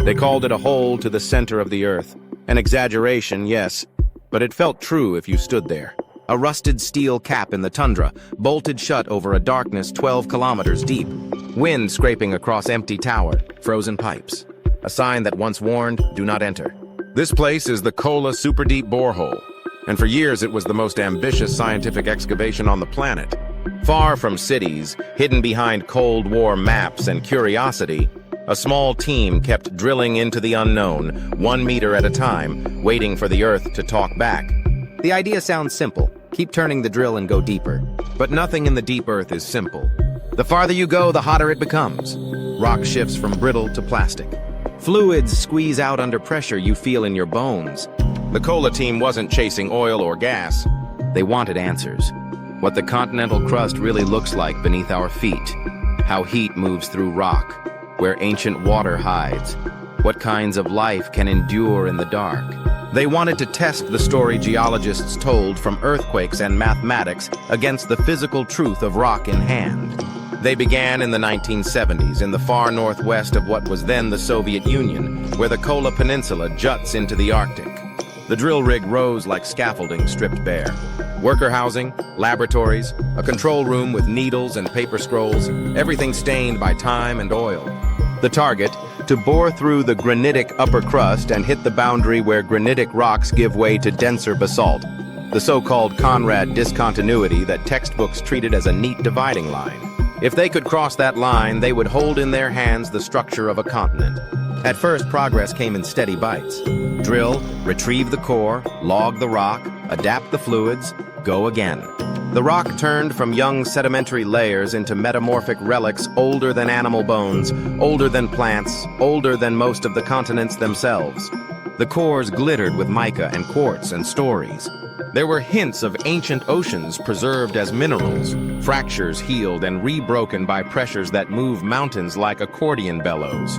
They called it a hole to the center of the earth. An exaggeration, yes, but it felt true if you stood there. A rusted steel cap in the tundra, bolted shut over a darkness 12 kilometers deep. Wind scraping across empty tower, frozen pipes. A sign that once warned, do not enter. This place is the Kola Superdeep Borehole, and for years it was the most ambitious scientific excavation on the planet. Far from cities, hidden behind Cold War maps and curiosity, a small team kept drilling into the unknown, 1 meter at a time, waiting for the Earth to talk back. The idea sounds simple. Keep turning the drill and go deeper. But nothing in the deep Earth is simple. The farther you go, the hotter it becomes. Rock shifts from brittle to plastic. Fluids squeeze out under pressure you feel in your bones. The Kola team wasn't chasing oil or gas. They wanted answers. What the continental crust really looks like beneath our feet. How heat moves through rock. Where ancient water hides. What kinds of life can endure in the dark. They wanted to test the story geologists told from earthquakes and mathematics against the physical truth of rock in hand. They began in the 1970s in the far northwest of what was then the Soviet Union, where the Kola Peninsula juts into the Arctic. The drill rig rose like scaffolding stripped bare. Worker housing, laboratories, a control room with needles and paper scrolls, everything stained by time and oil. The target, to bore through the granitic upper crust and hit the boundary where granitic rocks give way to denser basalt, the so-called Conrad discontinuity that textbooks treated as a neat dividing line. If they could cross that line, they would hold in their hands the structure of a continent. At first, progress came in steady bites. Drill, retrieve the core, log the rock, adapt the fluids, go again. The rock turned from young sedimentary layers into metamorphic relics older than animal bones, older than plants, older than most of the continents themselves. The cores glittered with mica and quartz and stories. There were hints of ancient oceans preserved as minerals, fractures healed and rebroken by pressures that move mountains like accordion bellows.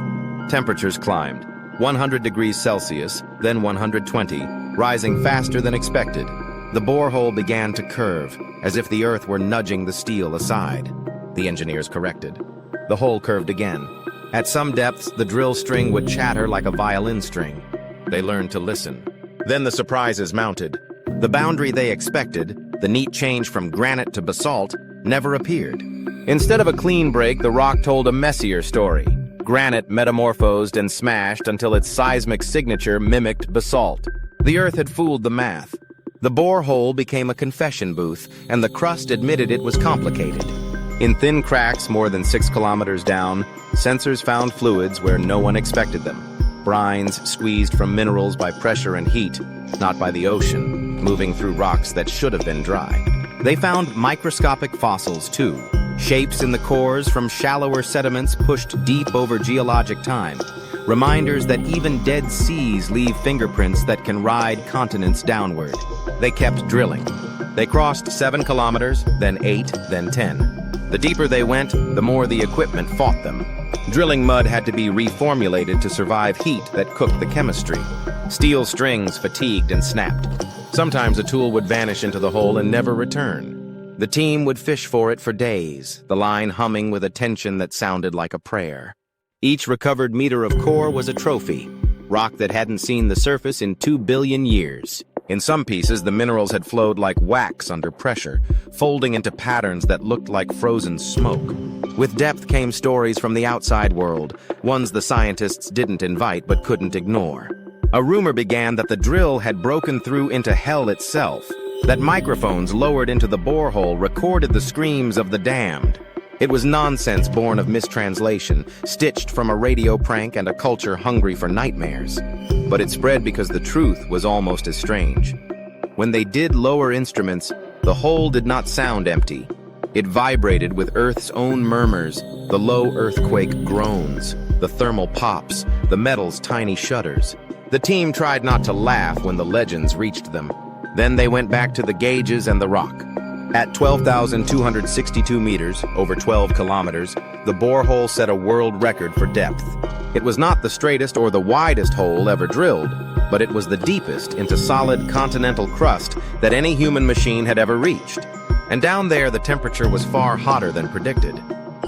Temperatures climbed, 100 degrees Celsius, then 120, rising faster than expected. The borehole began to curve, as if the earth were nudging the steel aside. The engineers corrected. The hole curved again. At some depths, the drill string would chatter like a violin string. They learned to listen. Then the surprises mounted. The boundary they expected, the neat change from granite to basalt, never appeared. Instead of a clean break, the rock told a messier story. Granite metamorphosed and smashed until its seismic signature mimicked basalt. The earth had fooled the math. The borehole became a confession booth, and the crust admitted it was complicated. In thin cracks more than 6 kilometers down, sensors found fluids where no one expected them. Brines squeezed from minerals by pressure and heat, not by the ocean, moving through rocks that should have been dry. They found microscopic fossils, too. Shapes in the cores from shallower sediments pushed deep over geologic time. Reminders that even dead seas leave fingerprints that can ride continents downward. They kept drilling. They crossed 7 kilometers, then 8, then 10. The deeper they went, the more the equipment fought them. Drilling mud had to be reformulated to survive heat that cooked the chemistry. Steel strings fatigued and snapped. Sometimes a tool would vanish into the hole and never return. The team would fish for it for days, the line humming with a tension that sounded like a prayer. Each recovered meter of core was a trophy, rock that hadn't seen the surface in 2 billion years. In some pieces, the minerals had flowed like wax under pressure, folding into patterns that looked like frozen smoke. With depth came stories from the outside world, ones the scientists didn't invite but couldn't ignore. A rumor began that the drill had broken through into hell itself, that microphones lowered into the borehole recorded the screams of the damned. It was nonsense born of mistranslation, stitched from a radio prank and a culture hungry for nightmares. But it spread because the truth was almost as strange. When they did lower instruments, the hole did not sound empty. It vibrated with Earth's own murmurs, the low earthquake groans, the thermal pops, the metal's tiny shudders. The team tried not to laugh when the legends reached them. Then they went back to the gauges and the rock. At 12,262 meters, over 12 kilometers, the borehole set a world record for depth. It was not the straightest or the widest hole ever drilled, but it was the deepest into solid continental crust that any human machine had ever reached. And down there, the temperature was far hotter than predicted.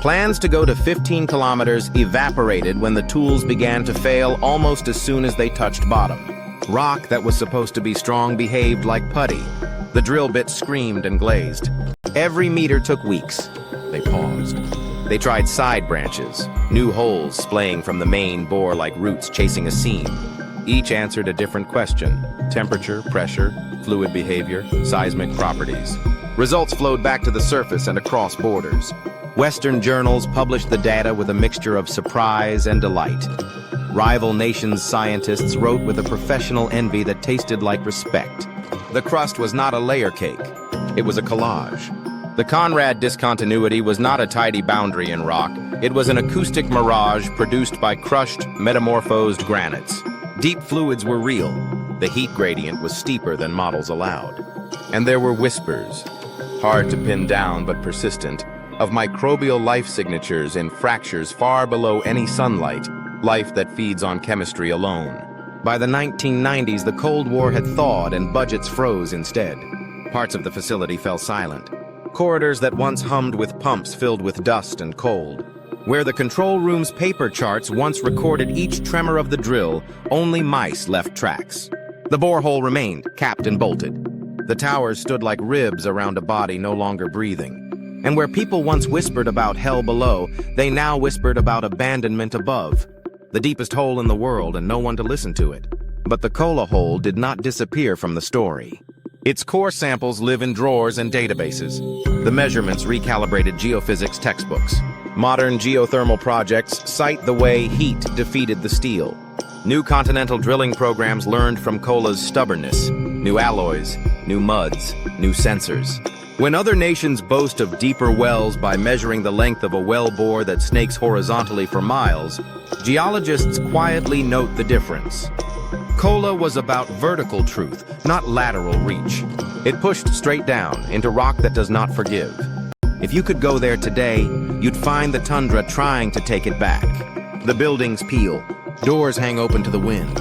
Plans to go to 15 kilometers evaporated when the tools began to fail almost as soon as they touched bottom. Rock that was supposed to be strong behaved like putty. The drill bit screamed and glazed. Every meter took weeks. They paused. They tried side branches, new holes splaying from the main bore like roots chasing a seam. Each answered a different question: temperature, pressure, fluid behavior, seismic properties. Results flowed back to the surface and across borders. Western journals published the data with a mixture of surprise and delight. Rival nations' scientists wrote with a professional envy that tasted like respect. The crust was not a layer cake. It was a collage. The Conrad discontinuity was not a tidy boundary in rock. It was an acoustic mirage produced by crushed, metamorphosed granites. Deep fluids were real. The heat gradient was steeper than models allowed. And there were whispers, hard to pin down but persistent, of microbial life signatures in fractures far below any sunlight, life that feeds on chemistry alone. By the 1990s, the Cold War had thawed and budgets froze instead. Parts of the facility fell silent. Corridors that once hummed with pumps filled with dust and cold. Where the control room's paper charts once recorded each tremor of the drill, only mice left tracks. The borehole remained, capped and bolted. The towers stood like ribs around a body no longer breathing. And where people once whispered about hell below, they now whispered about abandonment above. The deepest hole in the world and no one to listen to it. But the Kola hole did not disappear from the story. Its core samples live in drawers and databases. The measurements recalibrated geophysics textbooks. Modern geothermal projects cite the way heat defeated the steel. New continental drilling programs learned from Kola's stubbornness. New alloys, new muds, new sensors. When other nations boast of deeper wells by measuring the length of a well bore that snakes horizontally for miles, geologists quietly note the difference. Kola was about vertical truth, not lateral reach. It pushed straight down into rock that does not forgive. If you could go there today, you'd find the tundra trying to take it back. The buildings peel. Doors hang open to the wind.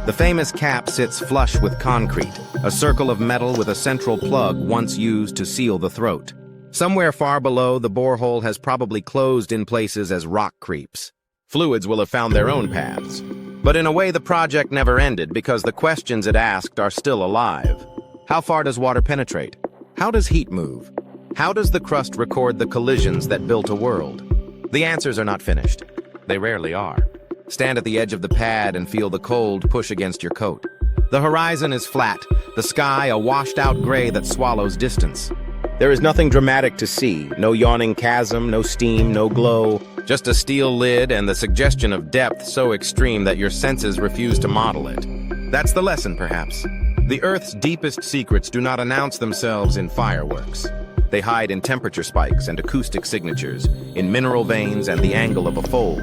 The famous cap sits flush with concrete, a circle of metal with a central plug once used to seal the throat. Somewhere far below, the borehole has probably closed in places as rock creeps. Fluids will have found their own paths. But in a way, the project never ended because the questions it asked are still alive. How far does water penetrate? How does heat move? How does the crust record the collisions that built a world? The answers are not finished. They rarely are. Stand at the edge of the pad and feel the cold push against your coat. The horizon is flat, the sky a washed-out gray that swallows distance. There is nothing dramatic to see, no yawning chasm, no steam, no glow, just a steel lid and the suggestion of depth so extreme that your senses refuse to model it. That's the lesson, perhaps. The Earth's deepest secrets do not announce themselves in fireworks. They hide in temperature spikes and acoustic signatures, in mineral veins and the angle of a fold.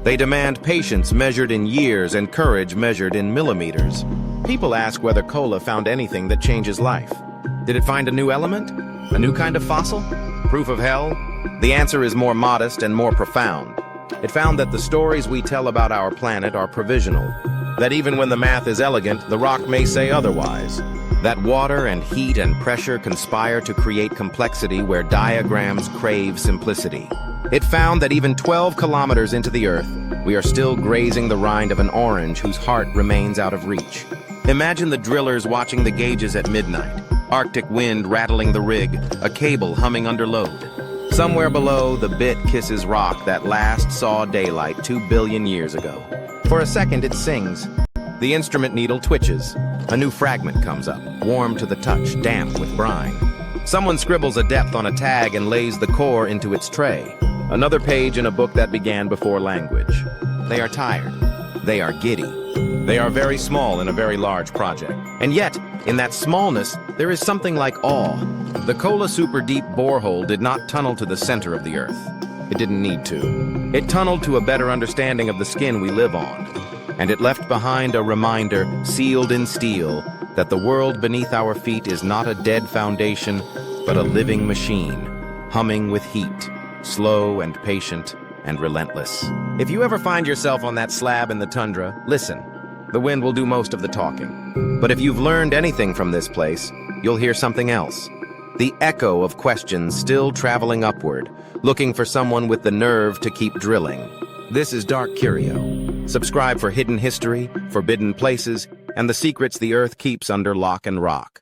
They demand patience measured in years and courage measured in millimeters. People ask whether Kola found anything that changes life. Did it find a new element? A new kind of fossil? Proof of hell? The answer is more modest and more profound. It found that the stories we tell about our planet are provisional. That even when the math is elegant, the rock may say otherwise. That water and heat and pressure conspire to create complexity where diagrams crave simplicity. It found that even 12 kilometers into the Earth, we are still grazing the rind of an orange whose heart remains out of reach. Imagine the drillers watching the gauges at midnight, Arctic wind rattling the rig, a cable humming under load. Somewhere below, the bit kisses rock that last saw daylight 2 billion years ago. For a second, it sings. The instrument needle twitches. A new fragment comes up, warm to the touch, damp with brine. Someone scribbles a depth on a tag and lays the core into its tray. Another page in a book that began before language. They are tired. They are giddy. They are very small in a very large project. And yet, in that smallness, there is something like awe. The Kola Superdeep Borehole did not tunnel to the center of the Earth. It didn't need to. It tunneled to a better understanding of the skin we live on. And it left behind a reminder, sealed in steel, that the world beneath our feet is not a dead foundation, but a living machine, humming with heat, slow and patient and relentless. If you ever find yourself on that slab in the tundra, listen. The wind will do most of the talking. But if you've learned anything from this place, you'll hear something else. the echo of questions still traveling upward, looking for someone with the nerve to keep drilling. This is DarkCurio. Subscribe for hidden history, forbidden places, and the secrets the Earth keeps under lock and rock.